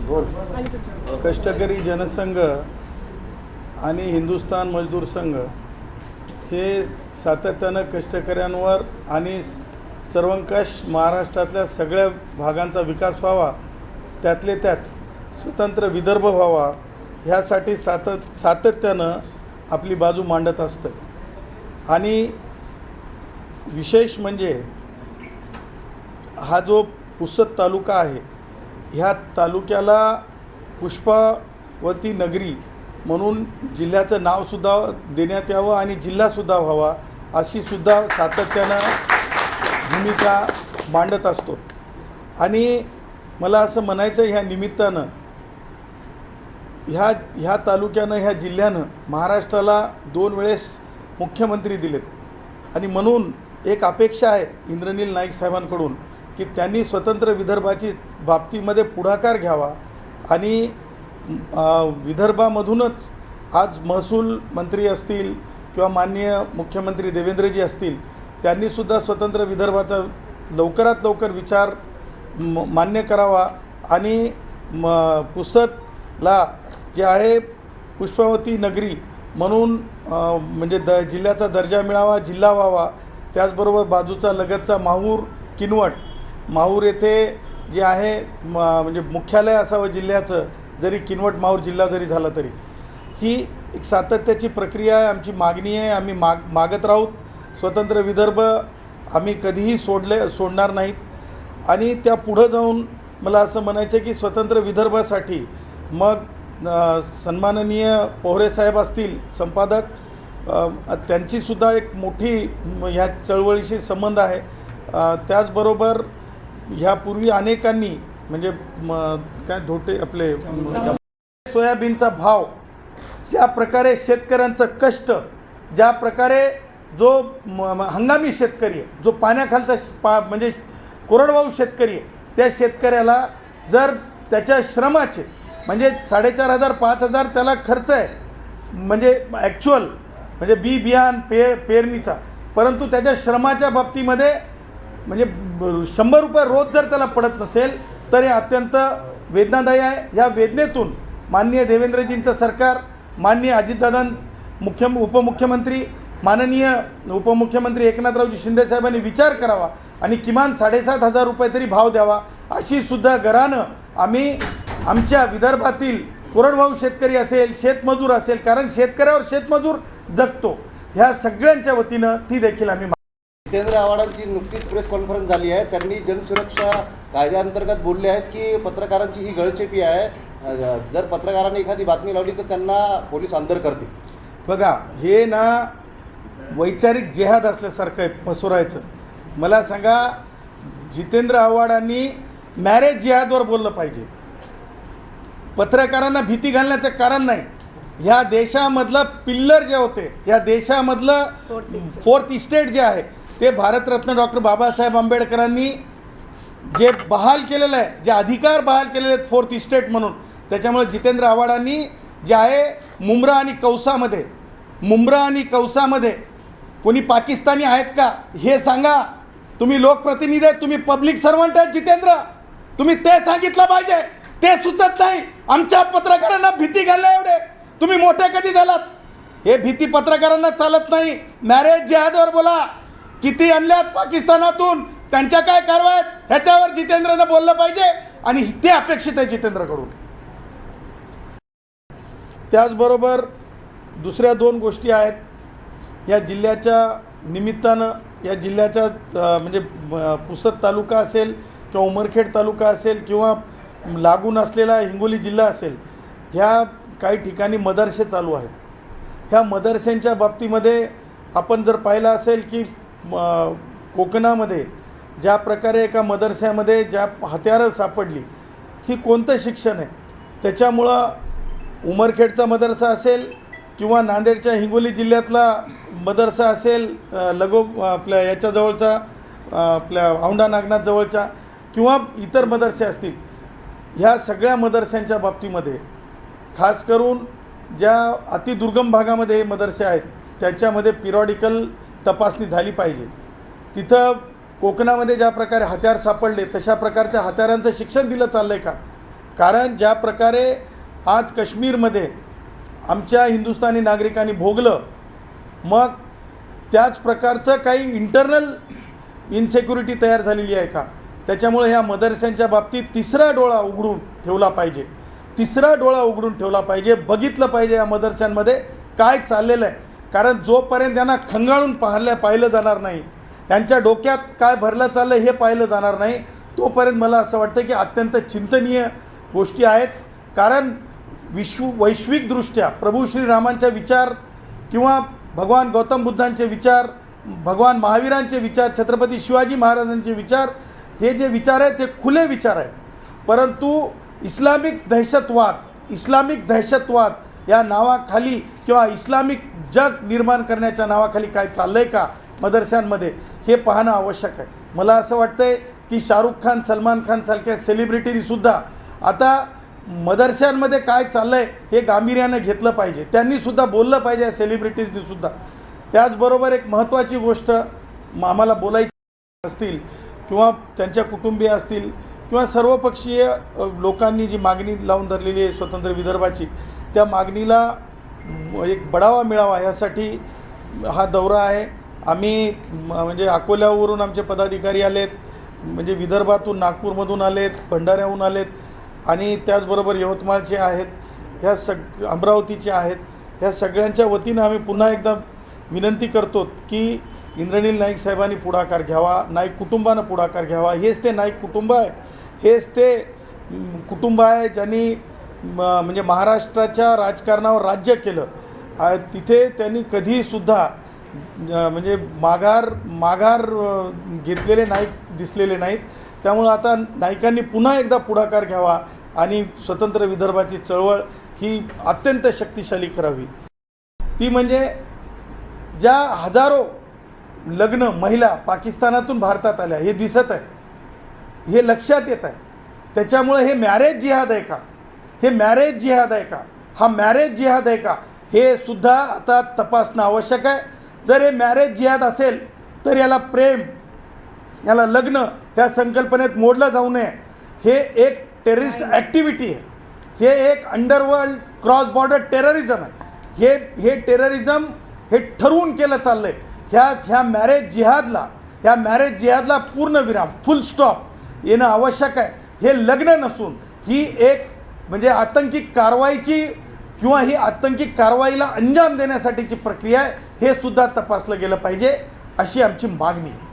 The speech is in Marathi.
कष्टकरी जनसंघ आणि हिंदुस्थान मजदूर संघ हे सातत्यानं कष्टकऱ्यांवर आणि सर्वंकष महाराष्ट्रातल्या सगळ्या भागांचा विकास व्हावा, त्यातले त्यात स्वतंत्र विदर्भ व्हावा ह्यासाठी सातत्यानं आपली बाजू मांडत असतं। आणि विशेष म्हणजे हा जो पुसद तालुका आहे, ह्या तालुक्याला पुष्पावती नगरी म्हणून जिल्ह्याचं नावसुद्धा देण्यात यावं आणि जिल्हासुद्धा व्हावा अशी सुद्धा सातत्यानं भूमिका मांडत असतो। आणि मला असं म्हणायचं ह्या निमित्तानं ह्या तालुक्यानं, ह्या जिल्ह्यानं महाराष्ट्राला 2 वेळेस मुख्यमंत्री दिलेत आणि म्हणून एक अपेक्षा आहे इंद्रनील नाईक साहेबांकडून की त्यांनी स्वतंत्र विदर्भाची बाबतीमध्ये पुढाकार घ्यावा आणि विदर्भामधूनच आज महसूल मंत्री असतील किंवा माननीय मुख्यमंत्री देवेंद्रजी असतील, त्यांनीसुद्धा स्वतंत्र विदर्भाचा लवकरात लवकर विचार मान्य करावा आणि पुसदला जे आहे पुष्पावती नगरी म्हणून म्हणजे जिल्ह्याचा दर्जा मिळावा, जिल्हा व्हावा। त्याचबरोबर बाजूचा लगतचा माहूर येथे जे आहे म्हणजे मुख्यालय असावं जिल्ह्याचं, जरी किनवट माहूर जिल्हा जरी झाला तरी ही एक सातत्याची प्रक्रिया आहे, आमची मागणी आहे। आम्ही मागत राहूत स्वतंत्र विदर्भ, आम्ही कधीही सोडणार नाहीत। आणि त्या पुढं जाऊन मला असं म्हणायचं की स्वतंत्र विदर्भासाठी मग सन्माननीय पोहरे साहेब असतील संपादक, त्यांचीसुद्धा एक मोठी ह्या चळवळीशी संबंध आहे। त्याचबरोबर ह्यापूर्वी अनेकांनी म्हणजे काय धोटे आपले सोयाबीनचा भाव, ज्या प्रकारे शेतकऱ्यांचं कष्ट, ज्या प्रकारे जो हंगामी शेतकरी आहे, जो पाण्याखालचा म्हणजे कोरडवाहू शेतकरी आहे, त्या शेतकऱ्याला जर त्याच्या श्रमाचे म्हणजे 4,500-5,000 त्याला खर्च आहे म्हणजे ॲक्च्युअल म्हणजे बियाण पेरणीचा, परंतु त्याच्या श्रमाच्या बाबतीमध्ये म्हणजे 100 रुपये रोज जर त्याला पडत नसेल तर हे अत्यंत वेदनादायी आहे। ह्या वेदनेतून माननीय देवेंद्रजींचं सरकार, माननीय अजितदादा उपमुख्यमंत्री, माननीय उपमुख्यमंत्री एकनाथरावजी शिंदे साहेबांनी विचार करावा आणि किमान 7,500 रुपये तरी भाव द्यावा अशी सुद्धा गरानं आम्ही आमच्या विदर्भातील कोरडवाहू शेतकरी असेल, शेतमजूर असेल, कारण शेतकऱ्यावर शेतमजूर जगतो, ह्या सगळ्यांच्या वतीनं ती देखील आम्ही जितेंद्र आव्हाडांची नुकतीच प्रेस कॉन्फरन्स झाली आहे। त्यांनी जनसुरक्षा कायद्याअंतर्गत बोलले आहेत की पत्रकारांची ही गळचेपी आहे, जर पत्रकारांनी एखादी बातमी लावली तर त्यांना पोलीस अंदर करतील। बघा, हे ना वैचारिक जिहाद असल्यासारखं आहे पसरायचं। मला सांगा, जितेंद्र आव्हाडांनी मॅरेज जिहादवर बोललं पाहिजे, पत्रकारांना भीती घालण्याचं कारण नाही। ह्या देशामधलं पिल्लर जे होते, या देशामधलं 4th इस्टेट जे आहे ते भारतरत्न डॉक्टर बाबासाहेब आंबेडकरांनी जे बहाल केलेलं आहे, जे अधिकार बहाल केलेले आहेत 4th इस्टेट म्हणून, त्याच्यामुळे जितेंद्र आव्हाडांनी जे आहे मुंब्रा आणि कौसामध्ये कोणी पाकिस्तानी आहेत का हे सांगा। तुम्ही लोकप्रतिनिधी आहेत, तुम्ही पब्लिक सर्वंट आहेत जितेंद्र, तुम्ही ते सांगितलं पाहिजे, ते सुचत नाही। आमच्या पत्रकारांना भीती घालल्या एवढे तुम्ही मोठे कधी झालात? हे भीती पत्रकारांना चालत नाही। मॅरेज जिहादवर बोला, किती आणल्यात पाकिस्तानातून, त्यांच्या काय कारवाई ह्याच्यावर जितेंद्रनं बोललं पाहिजे आणि ते अपेक्षित आहे जितेंद्रकडून। त्याचबरोबर दुसऱ्या 2 गोष्टी आहेत या जिल्ह्याच्या निमित्तानं। या जिल्ह्याच्या म्हणजे पुसद तालुका असेल किंवा उमरखेड तालुका असेल किंवा लागून असलेला हिंगोली जिल्हा असेल, ह्या काही ठिकाणी मदरसे चालू आहेत। ह्या मदरशांच्या बाबतीमध्ये आपण जर पाहिलं असेल की कोकणामध्ये ज्या प्रकारे एका मदरशामध्ये ज्या हत्यारं सापडली, ही कोणतं शिक्षण आहे? त्याच्यामुळं उमरखेडचा मदरसा असेल किंवा नांदेडच्या हिंगोली जिल्ह्यातला मदरसा असेल, आपल्या याच्याजवळचा आपल्या औंढा नागनाथ जवळचा किंवा इतर मदरसे असतील, ह्या सगळ्या मदरशांच्या बाबतीमध्ये खास करून ज्या अतिदुर्गम भागामध्ये मदरसे आहेत त्याच्यामध्ये पिरियॉडिकल तपासणी झाली पाहिजे। तिथं कोकणामध्ये ज्या प्रकारे हत्यार सापडले तशा प्रकारच्या हत्यारांचं शिक्षण दिलं चाललं आहे का? कारण ज्या प्रकारे आज काश्मीरमध्ये आमच्या हिंदुस्थानी नागरिकांनी भोगलं, मग त्याच प्रकारचं काही इंटरनल इन्सेक्युरिटी तयार झालेली आहे का? त्याच्यामुळे ह्या मदरस्यांच्या बाबतीत तिसरा डोळा उघडून ठेवला पाहिजे, बघितलं पाहिजे या मदरस्यांमध्ये काय चाललेलं आहे. कारण जोपर्यंत त्यांना खंगाळून पाहिलं जाणार नाही, त्यांच्या डोक्यात काय भरलं चाललं हे पाहिलं जाणार नाही, तोपर्यंत मला असं वाटतं की अत्यंत चिंतनीय गोष्टी आहेत. कारण वैश्विकदृष्ट्या प्रभू श्रीरामांचे विचार किंवा भगवान गौतम बुद्धांचे विचार, भगवान महावीरांचे विचार, छत्रपती शिवाजी महाराजांचे विचार, हे जे विचार आहेत ते खुले विचार आहेत. परंतु इस्लामिक दहशतवाद या नावाखाली किंवा इस्लामिक जग निर्माण करण्याच्या नावाखाली काय चाललं आहे का मदरस्यांमध्ये, हे पाहणं आवश्यक आहे. मला असं वाटतंय की शाहरुख खान, सलमान खान सारख्या सेलिब्रिटींनीसुद्धा आता मदरस्यांमध्ये काय चाललं आहे हे गांभीर्यानं घेतलं पाहिजे, त्यांनीसुद्धा बोललं पाहिजे या सेलिब्रिटीजनीसुद्धा. त्याचबरोबर एक महत्त्वाची गोष्ट आम्हाला बोलायची असतील किंवा त्यांच्या कुटुंबीय असतील किंवा सर्वपक्षीय लोकांनी जी मागणी लावून धरलेली आहे स्वतंत्र विदर्भाची, त्या मागणीला एक बढावा मिळावा यासाठी हा दौरा आहे. आम्ही म्हणजे अकोल्यावरून आमचे पदाधिकारी आलेत, म्हणजे विदर्भातून, नागपूरमधून आलेत, भंडाऱ्याहून आलेत आणि त्याचबरोबर यवतमाळचे आहेत, अमरावतीचे आहेत. ह्या सगळ्यांच्या वतीनं आम्ही पुन्हा एकदा विनंती करतो की इंद्रनील नाईक साहेबांनी पुढाकार घ्यावा, नाईक कुटुंबानं पुढाकार घ्यावा. हेच ते नाईक कुटुंब आहे, हेच ते कुटुंब आहे ज्यांनी म्हणजे महाराष्ट्राच्या राजकारणावर राज्य केलं. तिथे त्यांनी कधीसुद्धा म्हणजे माघार घेतलेले नाईक दिसलेले नाहीत. त्यामुळं आता नाईकांनी पुन्हा एकदा पुढाकार घ्यावा आणि स्वतंत्र विदर्भाची चळवळ ही अत्यंत शक्तिशाली करावी. ती म्हणजे ज्या हजारो लग्न महिला पाकिस्तानातून भारतात आल्या हे दिसत आहे, हे लक्षात येत आहे. त्याच्यामुळे हे मॅरेज जिहाद आहे का? हा मॅरेज जिहाद आहे का? हे सुद्धा आता तपासणं आवश्यक आहे. जर हे मॅरेज जिहाद असेल तर याला प्रेम, याला लग्न ह्या संकल्पनेत मोडलं जाऊ नये. हे एक टेररिस्ट ॲक्टिव्हिटी आहे, हे एक अंडरवर्ल्ड क्रॉस बॉर्डर टेररिझम आहे. हे टेररिझम हे ठरवून केलं चाललं आहे. ह्या मॅरेज जिहादला पूर्णविराम, फुल स्टॉप येणं आवश्यक आहे. हे लग्न नसून ही एक म्हणजे आतंकी कारवाईची किंवा ही आतंकी कारवाईला अंजाम देण्यासाठीची प्रक्रिया आहे, हे सुद्धा तपासलं गेलं पाहिजे अशी आमची मागणी आहे.